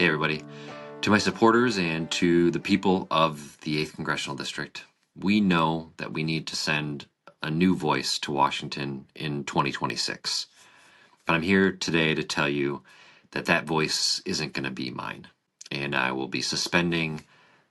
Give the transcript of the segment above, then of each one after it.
Hey everybody. To my supporters and to the people of the 8th Congressional District, we know that we need to send a new voice to Washington in 2026. But I'm here today to tell you that that voice isn't going to be mine, and I will be suspending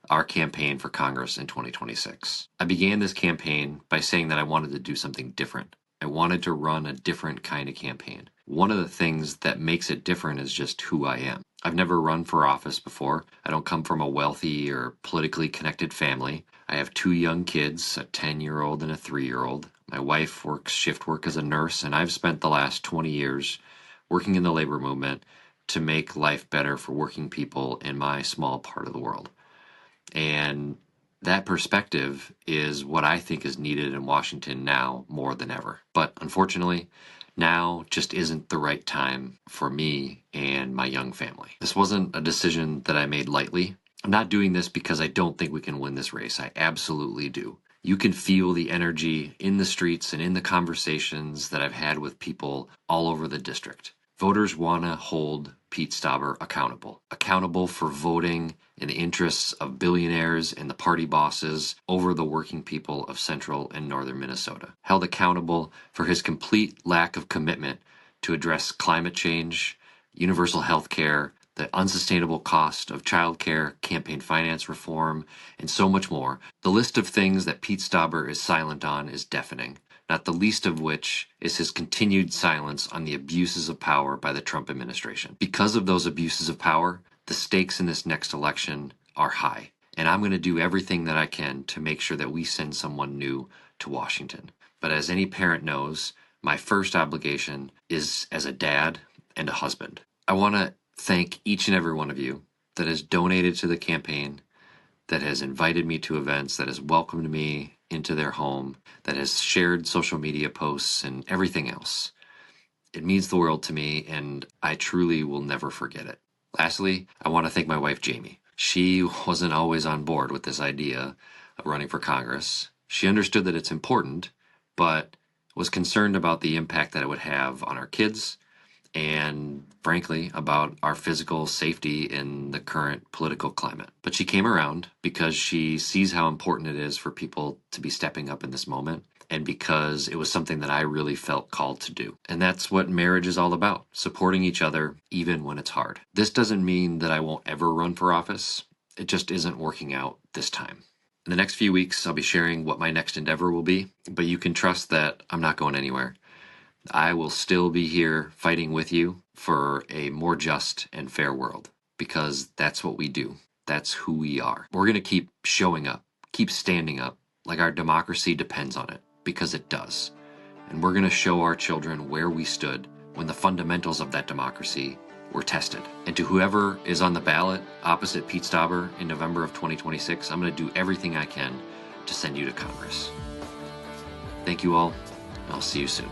our campaign for Congress in 2026. I began this campaign by saying that I wanted to do something different. I wanted to run a different kind of campaign. One of the things that makes it different is just who I am. I've never run for office before. I don't come from a wealthy or politically connected family. I have 2 young kids, a 10-year-old and a 3-year-old. My wife works shift work as a nurse, and I've spent the last 20 years working in the labor movement to make life better for working people in my small part of the world. And that perspective is what I think is needed in Washington now more than ever. But unfortunately, now just isn't the right time for me and my young family. This wasn't a decision that I made lightly. I'm not doing this because I don't think we can win this race. I absolutely do. You can feel the energy in the streets and in the conversations that I've had with people all over the district. Voters want to hold Pete Stauber accountable for voting in the interests of billionaires and the party bosses over the working people of central and northern Minnesota. Held accountable for his complete lack of commitment to address climate change, universal health care, the unsustainable cost of childcare, campaign finance reform, and so much more. The list of things that Pete Stauber is silent on is deafening, not the least of which is his continued silence on the abuses of power by the Trump administration. Because of those abuses of power, the stakes in this next election are high, and I'm going to do everything that I can to make sure that we send someone new to Washington. But as any parent knows, my first obligation is as a dad and a husband. I want to thank each and every one of you that has donated to the campaign, that has invited me to events, that has welcomed me into their home, that has shared social media posts and everything else. It means the world to me, and I truly will never forget it. Lastly, I want to thank my wife, Jamie. She wasn't always on board with this idea of running for Congress. She understood that it's important, but was concerned about the impact that it would have on our kids and, frankly, about our physical safety in the current political climate. But she came around because she sees how important it is for people to be stepping up in this moment, and because it was something that I really felt called to do. And that's what marriage is all about, supporting each other even when it's hard. This doesn't mean that I won't ever run for office. It just isn't working out this time. In the next few weeks, I'll be sharing what my next endeavor will be, but you can trust that I'm not going anywhere. I will still be here fighting with you for a more just and fair world, because that's what we do. That's who we are. We're going to keep showing up, keep standing up, like our democracy depends on it, because it does. And we're going to show our children where we stood when the fundamentals of that democracy were tested. And to whoever is on the ballot opposite Pete Stauber in November of 2026, I'm going to do everything I can to send you to Congress. Thank you all. I'll see you soon.